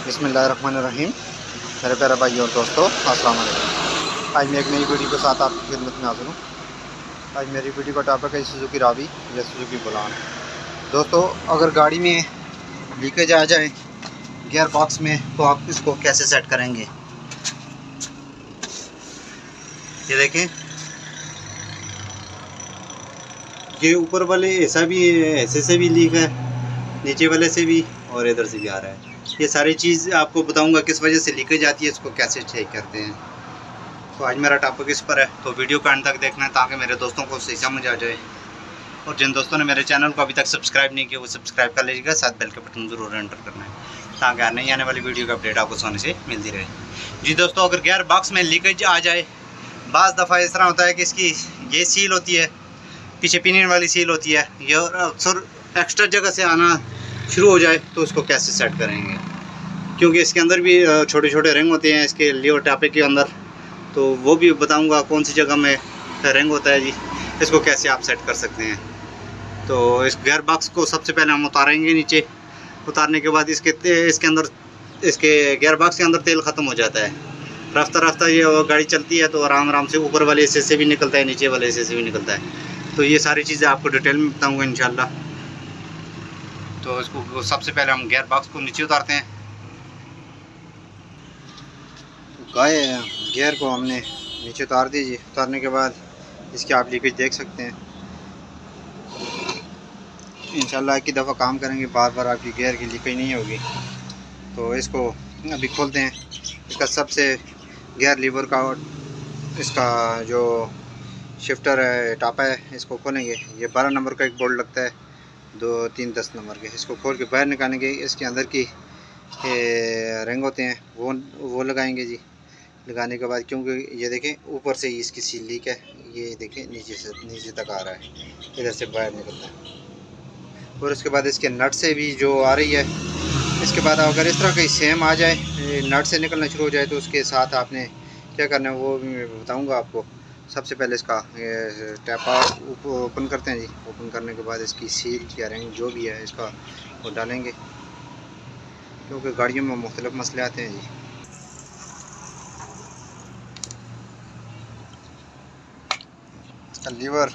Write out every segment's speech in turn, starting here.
बिस्मिल्लाहिर्रहमानिर्रहीम। मेरे प्यारे भाई और दोस्तों, अस्सलाम वालेकुम। आज मैं एक नई वीडियो के साथ आपकी खिदमत में हाजिर हूँ। आज मेरी वीडियो का टॉपिक है सुजुकी रावी या सुजुकी बुलान। दोस्तों, अगर गाड़ी में लीकेज आ जाए गियर बॉक्स में, तो आप इसको कैसे सेट करेंगे। ये देखें, ये ऊपर वाले ऐसा भी है, ऐसे से भी लीक है, नीचे वाले से भी और इधर से भी आ रहा है। ये सारी चीज़ आपको बताऊंगा किस वजह से लीकेज आती है, इसको कैसे चेक करते हैं। तो आज मेरा टॉपिक इस पर है, तो वीडियो को अंत तक देखना है ताकि मेरे दोस्तों को सही समझ आ जाए। और जिन दोस्तों ने मेरे चैनल को अभी तक सब्सक्राइब नहीं किया वो सब्सक्राइब कर लीजिएगा, साथ बेल के बटन ज़रूर एंटर करना है ताकि नहीं आने वाली वीडियो का अपडेट आपको सोने से मिलती रहे। जी दोस्तों, अगर गियर बॉक्स में लीकेज आ जाए, बाज़ दफ़ा इस तरह होता है कि इसकी ये सील होती है, पीछे पिनियन वाली सील होती है, ये अक्सर एक्स्ट्रा जगह से आना शुरू हो जाए, तो उसको कैसे सेट करेंगे। क्योंकि इसके अंदर भी छोटे छोटे रिंग होते हैं इसके लीवर टापे के अंदर, तो वो भी बताऊंगा कौन सी जगह में रिंग होता है जी, इसको कैसे आप सेट कर सकते हैं। तो इस गियर बॉक्स को सबसे पहले हम उतारेंगे नीचे। उतारने के बाद इसके अंदर इसके गियर बॉक्स के अंदर तेल ख़त्म हो जाता है। रफ्ता रफ्ता ये गाड़ी चलती है तो आराम आराम से ऊपर वाले हिस्से से भी निकलता है, नीचे वाले हिस्से से भी निकलता है। तो ये सारी चीज़ें आपको डिटेल में बताऊँगा इंशाल्लाह। तो इसको सबसे पहले हम गियर बॉक्स को नीचे उतारते हैं। गियर को हमने नीचे उतार दीजिए। उतारने के बाद इसके आप लीकेज देख सकते हैं। इंशाल्लाह एक ही दफ़ा काम करेंगे, बार बार आपकी गियर की लीकेज नहीं होगी। तो इसको अभी खोलते हैं। इसका सबसे गियर लीवर का इसका जो शिफ्टर है, टापा है, इसको खोलेंगे। ये 12 नंबर का एक बोल्ट लगता है, 2, 3, 10 नंबर के। इसको खोल के बाहर निकालेंगे। इसके अंदर की रिंग होते हैं वो लगाएंगे जी। लगाने के बाद, क्योंकि ये देखें ऊपर से ही इसकी सील लीक है, ये देखें नीचे तक आ रहा है, इधर से बाहर निकलता है। और उसके बाद इसके नट से भी जो आ रही है। इसके बाद अगर इस तरह का सेम आ जाए, नट से निकलना शुरू हो जाए, तो उसके साथ आपने क्या करना है वो भी मैं बताऊँगा आपको। सबसे पहले इसका टैपा ओपन करते हैं जी। ओपन करने के बाद इसकी सील या रिंग जो भी है इसका वो डालेंगे, क्योंकि गाड़ियों में मुख्तलिफ मसले आते हैं जी। इसका लीवर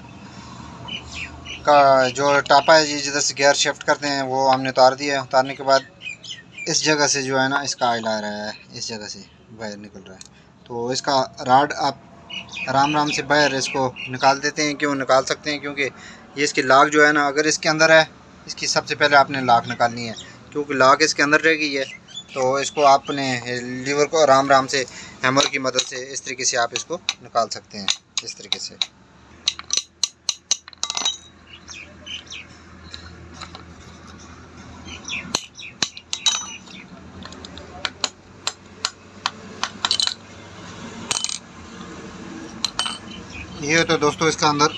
का जो टापा है जी, जिधर से गियर शिफ्ट करते हैं, वो हमने उतार दिया है। उतारने के बाद इस जगह से जो है ना, इसका ऑयल आ रहा है, इस जगह से बाहर निकल रहा है। तो इसका राड आप आराम आराम से बाहर इसको निकाल देते हैं। क्यों निकाल सकते हैं, क्योंकि ये इसकी लाग जो है ना, अगर इसके अंदर है, इसकी सबसे पहले आपने लाग निकालनी है, क्योंकि लाग इसके अंदर रह गई है। तो इसको आपने लीवर को आराम आराम से हैमर की मदद से इस तरीके से आप इसको निकाल सकते हैं, इस तरीके से। ये तो दोस्तों इसका अंदर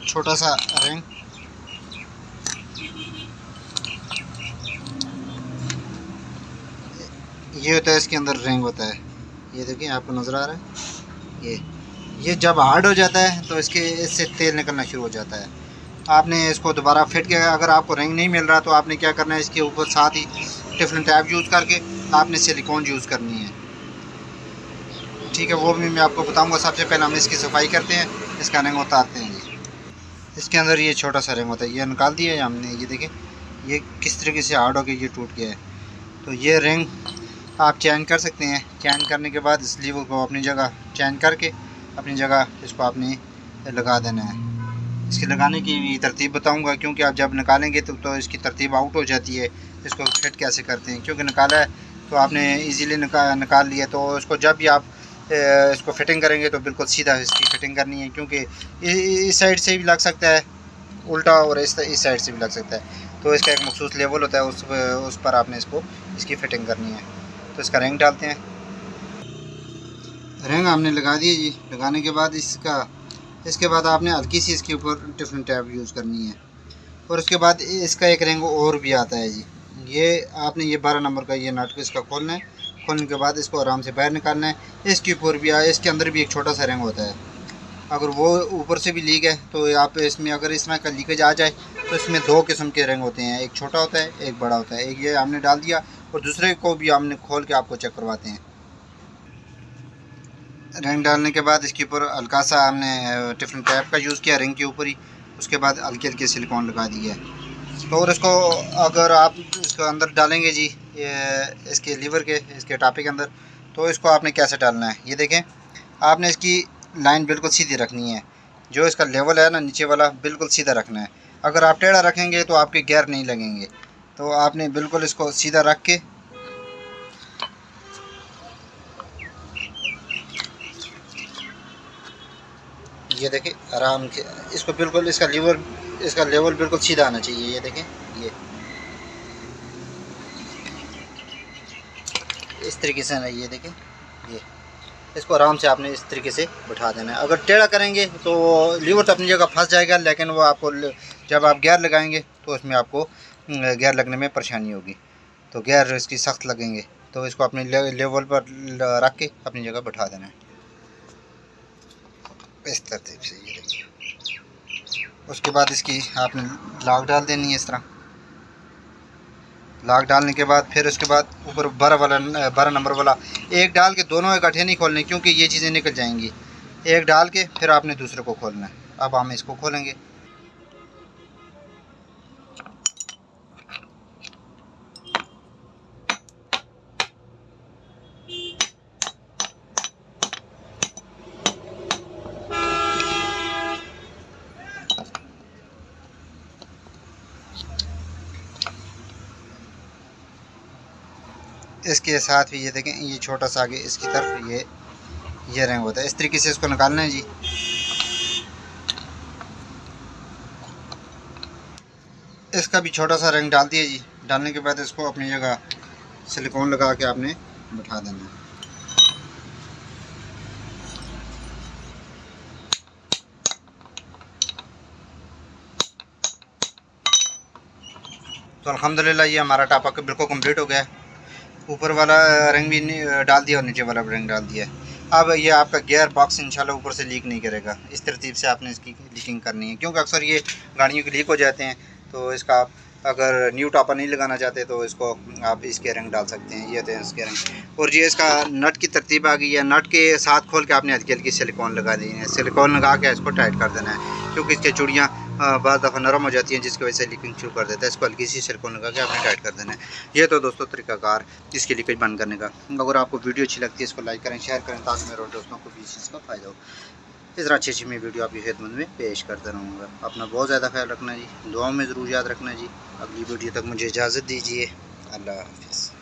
छोटा सा रिंग, ये होता है, इसके अंदर रिंग होता है। ये देखिए आपको नज़र आ रहा है। ये जब हार्ड हो जाता है तो इससे तेल निकलना शुरू हो जाता है। आपने इसको दोबारा फिट किया। अगर आपको रिंग नहीं मिल रहा तो आपने क्या करना है, इसके ऊपर साथ ही टिफिन टैप यूज़ करके आपने सिलिकॉन यूज़ करनी है, ठीक है। वो भी मैं आपको बताऊंगा। सबसे पहले हम इसकी सफाई करते हैं, इसका रिंग उतारते हैं जी। इसके अंदर ये छोटा सा रिंग होता है, ये निकाल दिया है हमने। ये देखें ये किस तरीके से हार्ड हो के ये टूट गया है। तो ये रिंग आप चेंज कर सकते हैं। चेंज करने के बाद इस लीवर को अपनी जगह चेंज करके अपनी जगह इसको आपने लगा देना है। इसके लगाने की भी तरतीब बताऊंगा, क्योंकि आप जब निकालेंगे तो इसकी तरतीब आउट हो जाती है। इसको फिट कैसे करते हैं, क्योंकि निकाला है तो आपने इजीली निकाल लिया, तो इसको जब भी आप इसको फिटिंग करेंगे तो बिल्कुल सीधा इसकी फिटिंग करनी है, क्योंकि इस साइड से भी लग सकता है उल्टा और इस साइड से भी लग सकता है। तो इसका एक मखसूस लेवल होता है, उस पर आपने इसकी फ़िटिंग करनी है। तो इसका रिंग डालते हैं। रिंग हमने लगा दिए जी। लगाने के बाद इसके बाद आपने हल्की सी इसके ऊपर टिफिन टैप यूज़ करनी है। और उसके बाद इसका एक रिंग और भी आता है जी। ये आपने 12 नंबर का ये नट को इसका खोलना है। खोलने के बाद इसको आराम से बाहर निकालना है। इसके ऊपर भी इसके अंदर भी एक छोटा सा रिंग होता है। अगर वो ऊपर से भी लीक है तो आप इसमें अगर इस तरह का लीकेज आ जाए तो इसमें 2 किस्म के रिंग होते हैं, एक छोटा होता है एक बड़ा होता है। एक ये हमने डाल दिया और दूसरे को भी हमने खोल के आपको चेक करवाते हैं। रिंग डालने के बाद इसके ऊपर हल्का सा हमने टिफिन कैप का यूज़ किया रिंग के ऊपर ही, उसके बाद हल्के हल्के सिलिकॉन लगा दिया है। तो और इसको अगर आप इसको अंदर डालेंगे जी, ये इसके लीवर के इसके टापे के अंदर, तो इसको आपने कैसे डालना है ये देखें। आपने इसकी लाइन बिल्कुल सीधी रखनी है, जो इसका लेवल है ना नीचे वाला बिल्कुल सीधा रखना है। अगर आप टेढ़ा रखेंगे तो आपके गियर नहीं लगेंगे। तो आपने बिल्कुल इसको सीधा रख के ये देखें आराम से इसको बिल्कुल इसका लेवल बिल्कुल सीधा आना चाहिए। ये देखें, ये इस तरीके से ना, ये देखें, ये इसको आराम से आपने इस तरीके से बिठा देना है। अगर टेढ़ा करेंगे तो लीवर तो अपनी जगह फंस जाएगा, लेकिन वो आपको जब आप गियर लगाएंगे तो उसमें आपको गियर लगने में परेशानी होगी। तो गियर इसकी सख्त लगेंगे। तो इसको अपने लेवल पर रख के अपनी जगह बिठा देना है इस तरतीब से। ये देखिए, उसके बाद इसकी आपने लॉक डाल देनी है इस तरह। लॉक डालने के बाद फिर उसके बाद ऊपर 12 नंबर वाला एक डाल के, दोनों इकट्ठे नहीं खोलने क्योंकि ये चीज़ें निकल जाएंगी। एक डाल के फिर आपने दूसरे को खोलना है। अब हम इसको खोलेंगे। इसके साथ भी ये देखें, ये छोटा सा आगे इसकी तरफ ये रिंग होता है। इस तरीके से इसको निकालना है जी। इसका भी छोटा सा रिंग डाल दिया जी। डालने के बाद इसको अपनी जगह सिलिकॉन लगा के आपने बिठा देना है। तो अल्हम्दुलिल्लाह ये हमारा टापा बिल्कुल कंप्लीट हो गया है। ऊपर वाला रिंग भी डाल दिया और नीचे वाला रिंग डाल दिया है। अब ये आपका गियर बॉक्स इंशाल्लाह ऊपर से लीक नहीं करेगा। इस तरतीब से आपने इसकी लीकिंग करनी है, क्योंकि अक्सर ये गाड़ियों के लीक हो जाते हैं। तो इसका आप अगर न्यू टापा नहीं लगाना चाहते तो इसको आप इसके रिंग डाल सकते हैं। ये थे इसके रिंग। और ये इसका नट की तरतीब आ गई है। नट के साथ खोल के आपने हल्की हल्की सिलिकॉन लगा दी है। सिलिकॉन लगा के इसको टाइट कर देना है, क्योंकि इसकी चूड़ियाँ बाद दफ़ा नरम हो जाती हैं, जिसकी वजह से लीकिंग शुरू कर देता है। इसको हल्की सी सिलिकॉन लगा के आपने टाइट कर देना है। ये तो दोस्तों तरीकाकार इसकी लीकेज बंद करने का। अगर आपको वीडियो अच्छी लगती है इसको लाइक करें, शेयर करें, ताकि मेरे और दोस्तों को भी इस चीज़ का फ़ायदा हो। इस तरह अच्छी मैं वीडियो आपकी खिदमत में पेश करता रहूँगा। अपना बहुत ज़्यादा ख्याल रखना जी, दुआओं में ज़रूर याद रखना जी। अगली वीडियो तक मुझे इजाज़त दीजिए। अल्लाह हाफ़िज़।